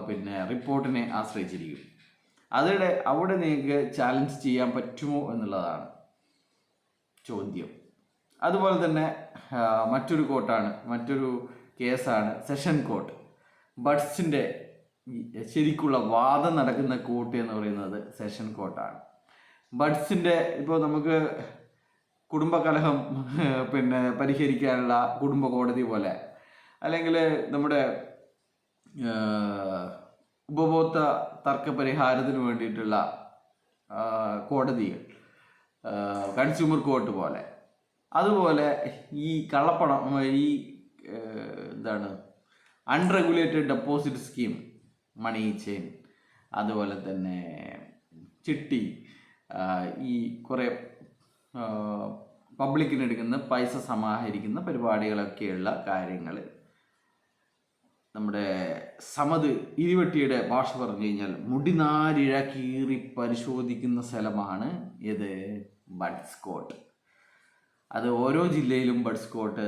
പിന്നെ റിപ്പോർട്ടിനെ ആശ്രയിച്ചിരിക്കും. അവിടെ നിങ്ങൾക്ക് ചാലഞ്ച് ചെയ്യാൻ പറ്റുമോ എന്നുള്ളതാണ് ചോദ്യം. അതുപോലെ തന്നെ മറ്റൊരു കേസാണ് സെഷൻ കോർട്ട്. ബഡ്സിൻ്റെ ശരിക്കുള്ള വാദം നടക്കുന്ന കോർട്ട് എന്ന് പറയുന്നത് സെഷൻ കോർട്ടാണ്. ബഡ്സിൻ്റെ ഇപ്പോൾ നമുക്ക് കുടുംബകലഹം പിന്നെ പരിഹരിക്കാനുള്ള കുടുംബ കോടതി പോലെ, അല്ലെങ്കിൽ നമ്മുടെ ഉപഭോക്തൃ തർക്ക പരിഹാരത്തിന് വേണ്ടിയിട്ടുള്ള കോടതികൾ, കൺസ്യൂമർ കോർട്ട് പോലെ, അതുപോലെ ഈ കള്ളപ്പണം, ഈ unregulated deposit scheme, money chain, അതുപോലെ തന്നെ ചിട്ടി, ഈ കുറേ പബ്ലിക്കിനെടുക്കുന്ന പൈസ സമാഹരിക്കുന്ന പരിപാടികളൊക്കെയുള്ള കാര്യങ്ങൾ നമ്മുടെ സമത് ഇരുവട്ടിയുടെ ഭാഷ പറഞ്ഞു കഴിഞ്ഞാൽ മുടിനാരിഴ കീറി പരിശോധിക്കുന്ന സ്ഥലമാണ് ഇത് ബഡ്സ് കോർട്ട്. അത് ഓരോ ജില്ലയിലും ബഡ്സ് കോർട്ട്